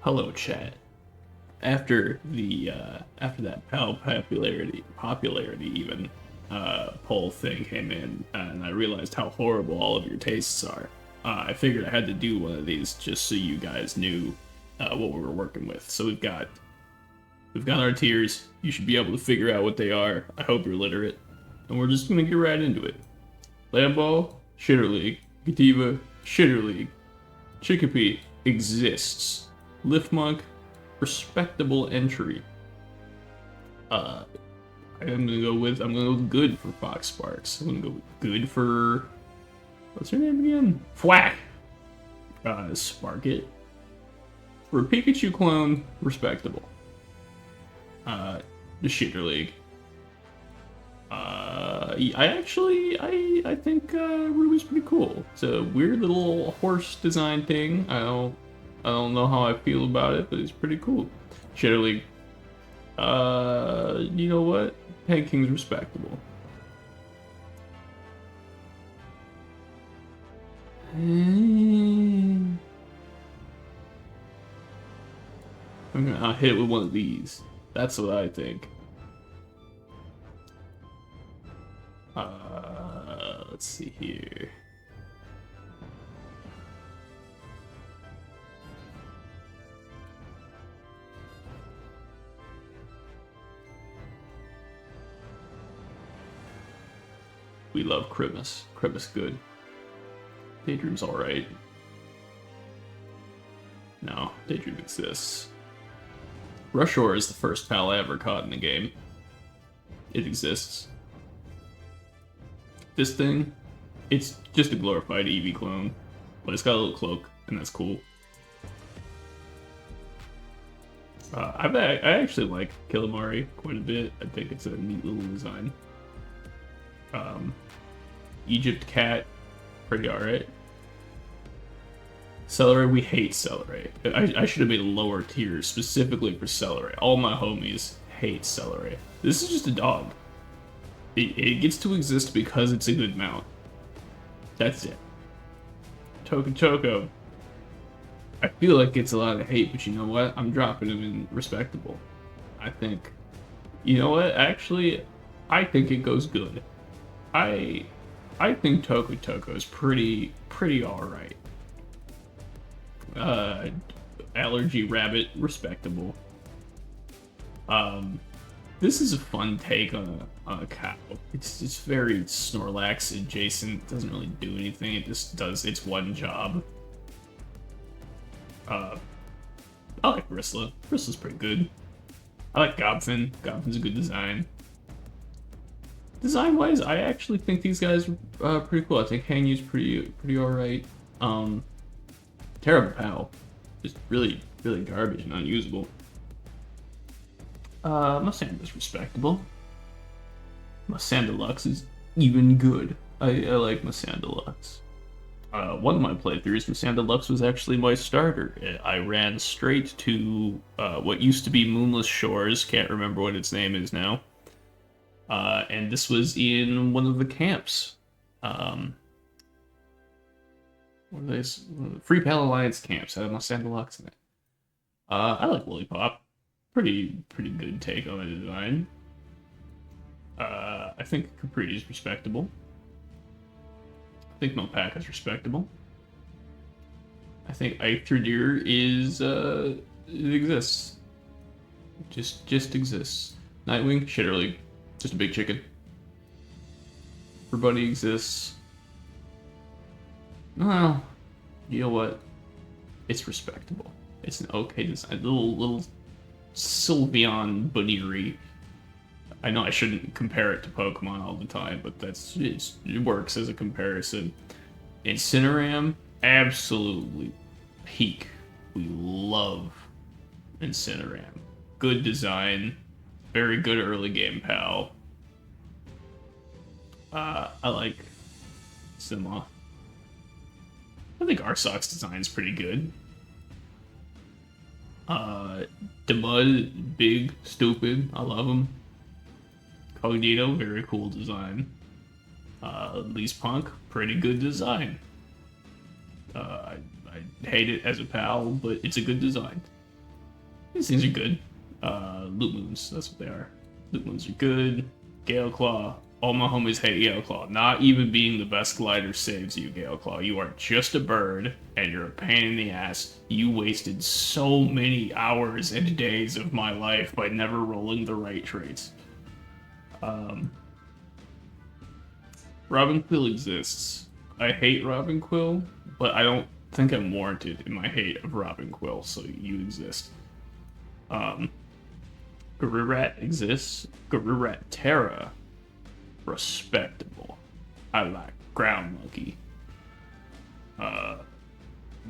Hello, chat. After that PAL popularity even poll thing came in, and I realized how horrible all of your tastes are. I figured I had to do one of these just so you guys knew what we were working with. So we've got our tiers. You should be able to figure out what they are. I hope you're literate, and we're just gonna get right into it. Lambo, Shitter League, Gativa, Shitter League, Chickapee exists. Liftmonk, respectable entry. I'm gonna go with good for Fox Sparks. I'm gonna go with good for what's her name again? Thwack. Spark it. For a Pikachu clone, respectable. The Shitter League. I think Ruby's pretty cool. It's a weird little horse design thing. I don't know how I feel about it, but it's pretty cool. Shitter League. You know what? Panking's respectable. I'll hit it with one of these. That's what I think. Let's see here. We love Krimus. Krimus good. Daydream's alright. No, Daydream exists. Rushore is the first pal I ever caught in the game. It exists. This thing, it's just a glorified Eevee clone, but it's got a little cloak, and that's cool. I actually like Killamari quite a bit. I think it's a neat little design. Egypt Cat, pretty alright. Celery, we hate Celery. I should have made a lower tier specifically for Celery. All my homies hate Celery. This is just a dog. It gets to exist because it's a good mount. That's it. Choco. I feel like it's a lot of hate, but you know what? I'm dropping him in respectable. I think... You know what? Actually, I think it goes good. I think Toko is pretty alright. Allergy Rabbit, respectable. This is a fun take on a cow. It's very Snorlax adjacent. It doesn't really do anything. It just does its one job. I like Bristla. Brisla's pretty good. I like Gobfin. Gobfin's a good design. Design-wise, I actually think these guys are pretty cool. I think Hangyu's pretty alright. Terrible pal. Just really garbage and unusable. Masanda's respectable. Masandalux is even good. I like Masandalux. One of my playthroughs, Masandalux was actually my starter. I ran straight to what used to be Moonless Shores, can't remember what its name is now. And this was in one of the camps. What are these? Free Pal Alliance camps. I had Masandalux in it. I like Lollipop. Pretty good take on the design. I think Capri is respectable. I think Melpac is respectable. I think Eichterdeer is it exists. Just exists. Nightwing, Shitter League. Just a big chicken. Everybody exists. Well, you know what? It's respectable. It's an okay design. Little Sylveon Baniri. I know I shouldn't compare it to Pokemon all the time, but it works as a comparison. Incineram, absolutely peak. We love Incineram. Good design, very good early game pal. I like Simla. I think Arsoc's design's pretty good. Demud, big, stupid. I love him. Cognito, very cool design. Leaspunk, pretty good design. I hate it as a pal, but it's a good design. These things are good. Loot Moons, that's what they are. Loot Moons are good. Gale Claw. All my homies hate Gale Claw. Not even being the best glider saves you, Gale Claw. You are just a bird, and you're a pain in the ass. You wasted so many hours and days of my life by never rolling the right traits. Robin Quill exists. I hate Robin Quill, but I don't think I'm warranted in my hate of Robin Quill, so you exist. Garurat exists. Garurat Terra, respectable. I like Ground Monkey.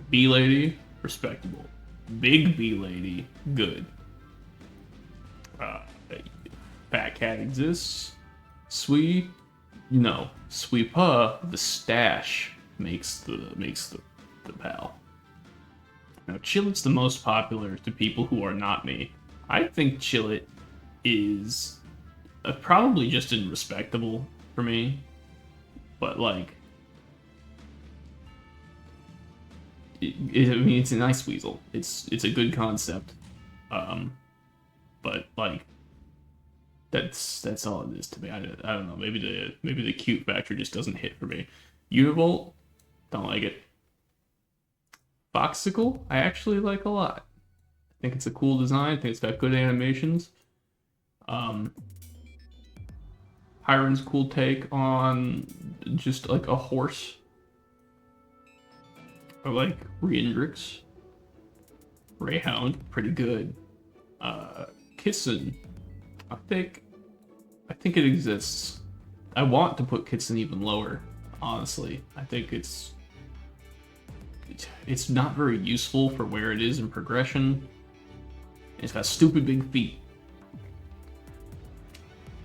Bee Lady, respectable. Big Bee Lady, good. Fat Cat exists. Sweet, no. Sweepa, the stash makes the pal. Now, Chillet's the most popular to people who are not me. I think Chillet is probably just respectable for me, but like, I mean, it's a nice weasel. It's a good concept, but like, that's all it is to me. I don't know. Maybe the cute factor just doesn't hit for me. Univolt, don't like it. Foxicle, I actually like a lot. I think it's a cool design. I think it's got good animations. Hiron's cool take on just like a horse. I like Reindrix. Rayhound, pretty good. Kitson, I think it exists. I want to put Kitson even lower, honestly. I think it's not very useful for where it is in progression. It's got stupid big feet.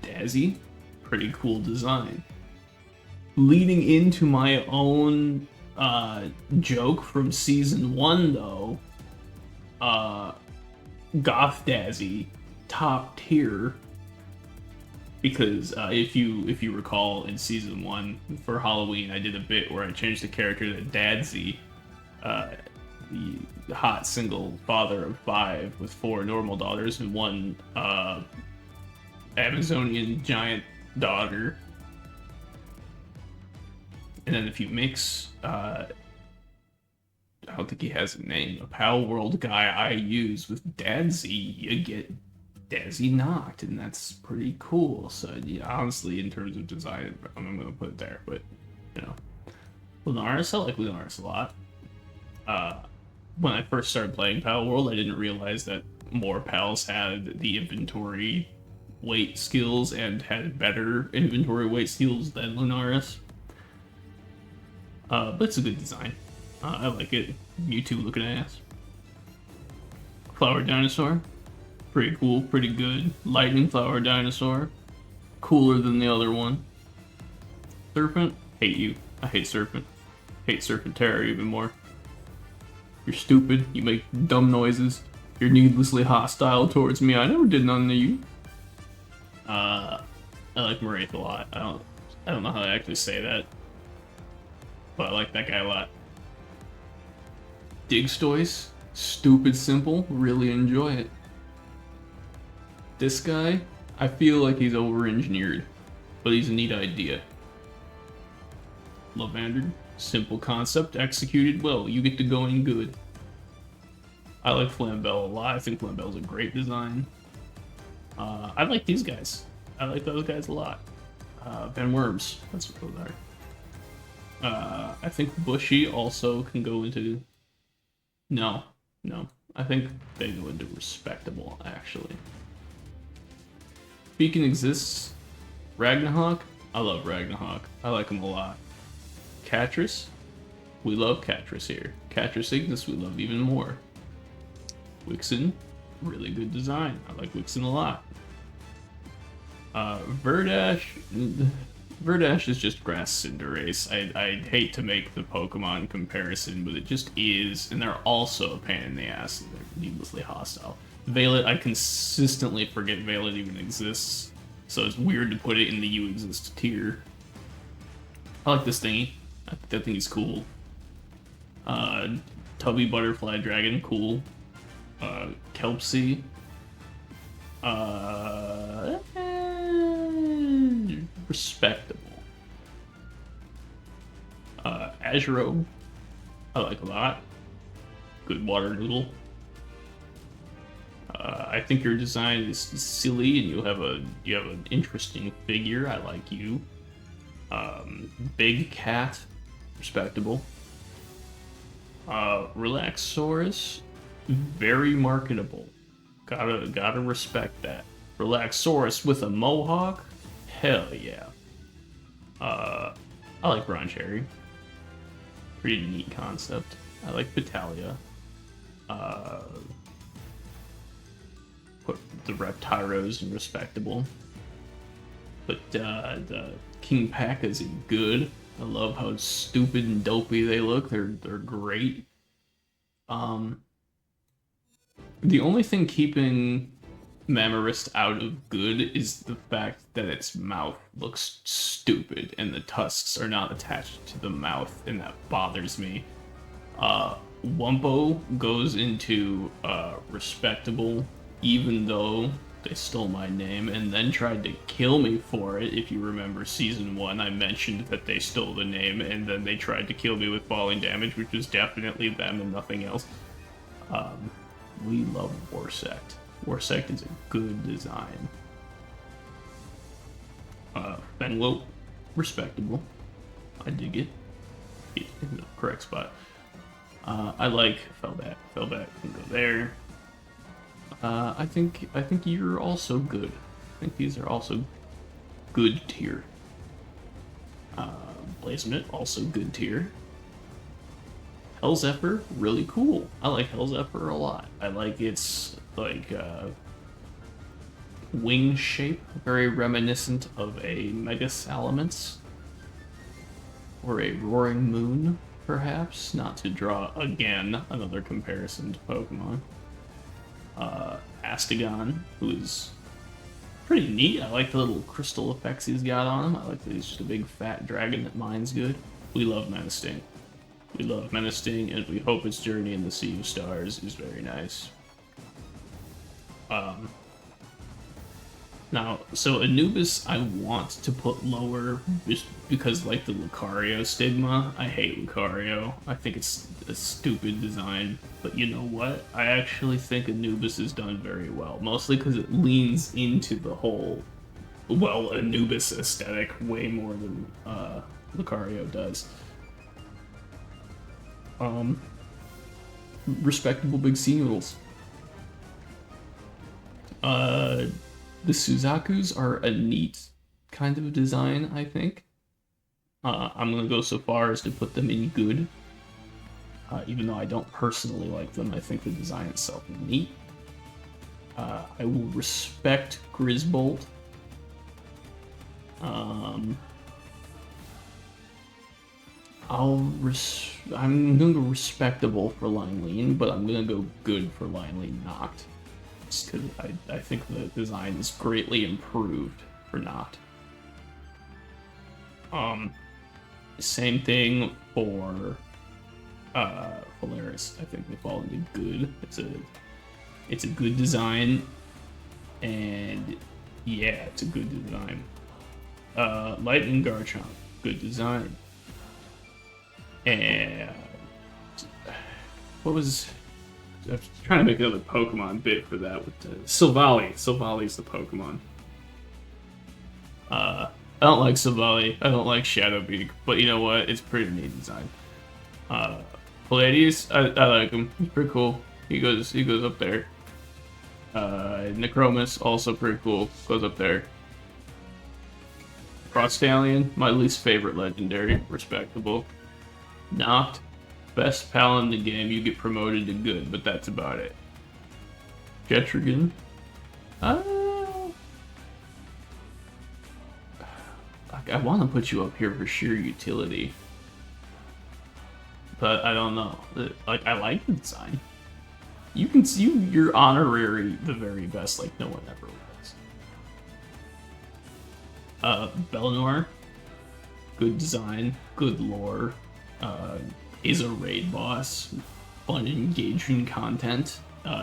Dazzy, pretty cool design. Leading into my own joke from season 1 though, Goth Dazzy, top tier. Because if you recall, in season 1 for Halloween, I did a bit where I changed the character to Dadzy, the hot single father of 5 with 4 normal daughters and 1 Amazonian giant daughter. And then if you mix, I don't think he has a name, a Palworld guy I use with Dadzy, you get Dazzy Knocked, and that's pretty cool. So yeah, honestly, in terms of design, I'm gonna put it there. But you know, Lunaris, I like Lunaris a lot. When I first started playing Palworld, I didn't realize that more pals had the inventory weight skills and had better inventory weight skills than Lunaris. But it's a good design. I like it. Mewtwo looking ass. Flower Dinosaur, pretty cool, pretty good. Lightning Flower Dinosaur, cooler than the other one. Serpent, hate you. I hate Serpent. Hate Serpent Terror even more. You're stupid. You make dumb noises. You're needlessly hostile towards me. I never did nothing to you. I like Wraith a lot. I don't know how to actually say that, but I like that guy a lot. Digstoise, stupid simple. Really enjoy it. This guy, I feel like he's over-engineered, but he's a neat idea. Lavander, simple concept, executed well. You get to go in good. I like Flambell a lot. I think Flambell's a great design. I like these guys. I like those guys a lot. Van Worms, that's what those are. I think Bushy also can go into... No. I think they go into respectable, actually. Beacon exists. Ragnarok, I love Ragnarok. I like him a lot. Catrice, we love Catrice here. Catrice Ignis, we love even more. Wixen, really good design. I like Wixen a lot. Verdash is just Grass Cinderace. I hate to make the Pokemon comparison, but it just is, and they're also a pain in the ass, and they're needlessly hostile. Veilet, I consistently forget Veilet even exists, so it's weird to put it in the You Exist tier. I like this thingy. I think he's cool. Tubby Butterfly Dragon, cool. Kelpsy. Respectable. Azuro, I like a lot. Good water noodle. I think your design is silly, and you have an interesting figure. I like you. Big cat, respectable. Relaxaurus, very marketable. Gotta respect that. Relaxaurus with a mohawk, hell yeah. I like Broncherry. Pretty neat concept. I like Vitalia. Put the Reptyros in respectable. But the King Packas are good. I love how stupid and dopey they look. They're great. The only thing keeping Mammorist out of good is the fact that its mouth looks stupid and the tusks are not attached to the mouth, and that bothers me. Wumpo goes into respectable, even though they stole my name and then tried to kill me for it. If you remember season 1, I mentioned that they stole the name and then they tried to kill me with falling damage, which was definitely them and nothing else. We love Warsect. Warsect is a good design. Benlope, respectable. I dig it. He's in the correct spot. I like Felbat. Felbat can go there. I think you're also good. I think these are also good tier. Blazemit, also good tier. Hellzephyr, really cool. I like Hellzephyr a lot. I like its wing shape, very reminiscent of a Mega Salamence or a Roaring Moon, perhaps. Not to draw again another comparison to Pokemon. Astagon, who is pretty neat. I like the little crystal effects he's got on him. I like that he's just a big fat dragon that mines good. We love Menacing. We love Menacing, and we hope its journey in the Sea of Stars is very nice. Now, so Anubis I want to put lower just because, like, the Lucario stigma. I hate Lucario. I think it's a stupid design. But you know what? I actually think Anubis is done very well. Mostly because it leans into the whole, well, Anubis aesthetic way more than Lucario does. Respectable big sea noodles. The Suzakus are a neat kind of design, I think. I'm gonna go so far as to put them in good. Even though I don't personally like them, I think the design itself is neat. I will respect Grisbolt. I'm gonna go respectable for Lineleen, but I'm gonna go good for Lineleen Noct. Just because I think the design is greatly improved for Noct. Same thing for Polaris. I think they fall into good. It's a good design, and yeah, it's a good design. Lightning Garchomp, good design. And what was? I was trying to make another Pokemon bit for that with Silvally. Silvally's the Pokemon. I don't like Silvally. I don't like Shadowbeak, but you know what? It's pretty neat design. Palladius, I like him. He's pretty cool. He goes up there. Necromus, also pretty cool. Goes up there. Frostallion, my least favorite legendary. Respectable. Noct, best pal in the game. You get promoted to good, but that's about it. Jetrigan, I want to put you up here for sheer utility, but I don't know. Like, I like the design. You can see you're honorary the very best, like no one ever was. Bellanoir, good design, good lore. Is a raid boss, fun engaging content.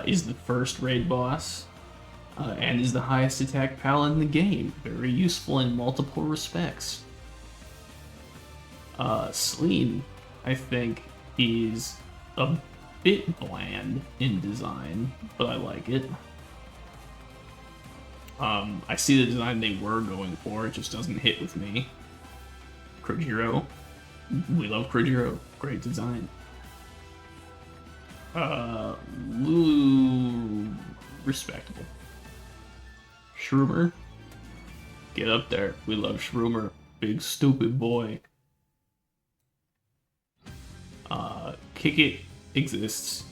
is the first raid boss, and is the highest attack pal in the game. Very useful in multiple respects. Celine, I think, is a bit bland in design, but I like it. I see the design they were going for, it just doesn't hit with me. Krojiro, we love Krojiro, great design. Lulu, respectable. Shroomer, get up there, we love Shroomer, big stupid boy. Kick It exists.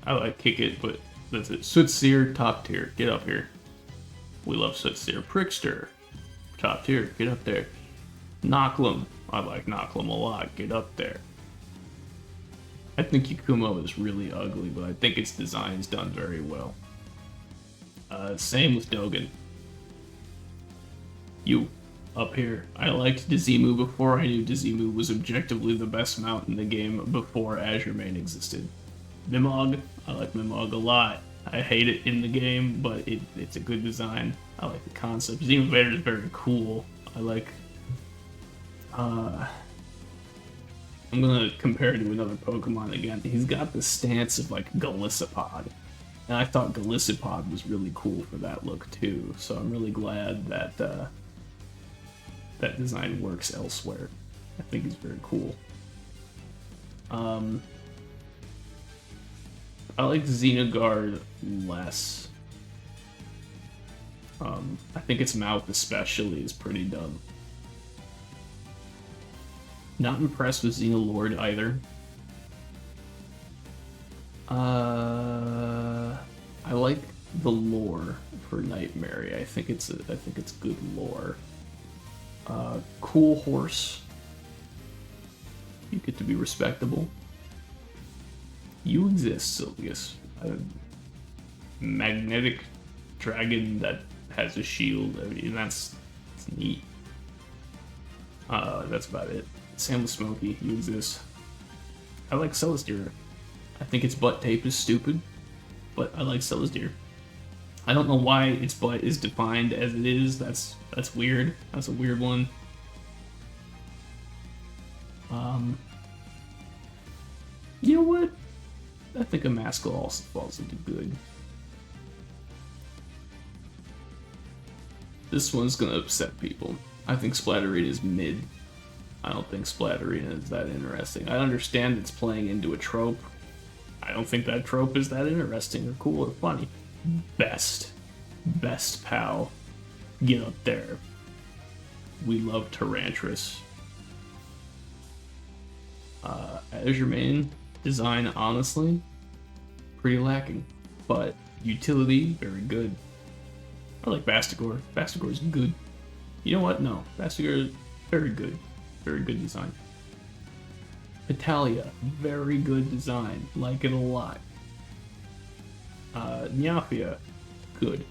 I like Kick It, but that's it. Sootseer, top tier, get up here. We love Sootseer. Prickster, top tier, get up there. Nocklum, I like Nocklum a lot, get up there. I think Yakumo is really ugly, but I think its design's done very well. Same with Dogen. You, up here. I liked Dizimu before I knew Dizimu was objectively the best mount in the game before Azure Main existed. Mimog, I like Mimog a lot. I hate it in the game, but it's a good design. I like the concept. Xenovator is very cool. I like... I'm gonna compare it to another Pokemon again. He's got the stance of like Golisopod. And I thought Golisopod was really cool for that look too. So I'm really glad that that design works elsewhere. I think he's very cool. I like Xenogard less. I think its mouth especially is pretty dumb. Not impressed with Xenolord either. I like the lore for Nightmare. I think it's good lore. Cool horse. You get to be respectable. You exist, Sylvius. A magnetic dragon that has a shield. I mean, that's neat. That's about it. Same with Smokey. You exist. I like Celestia. I think its butt tape is stupid, but I like Celestia. I don't know why its butt is defined as it is. That's weird. That's a weird one. You know what? I think a Mascal also falls into good. This one's gonna upset people. I think Splatterina is mid. I don't think Splatterina is that interesting. I understand it's playing into a trope. I don't think that trope is that interesting or cool or funny. Best pal. Get up there. We love Tarantriss. Azure Main design, honestly, pretty lacking, but utility, very good. I like Bastigor. Bastigor's good. You know what? No, Bastigor, very good. Very good design. Italia, very good design. Like it a lot. Nyafia, good.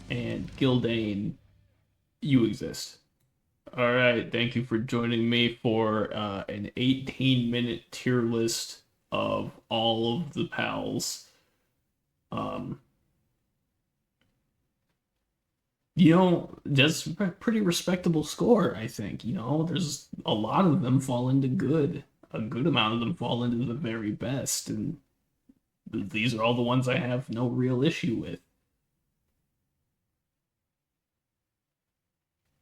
And Gildane, you exist. Alright, thank you for joining me for an 18-minute tier list of all of the pals. You know, that's a pretty respectable score, I think. You know, there's a lot of them fall into good. A good amount of them fall into the very best, and these are all the ones I have no real issue with.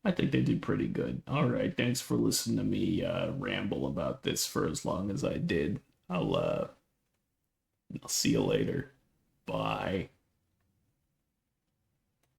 I think they did pretty good. Alright, thanks for listening to me ramble about this for as long as I did. I'll see you later. Bye.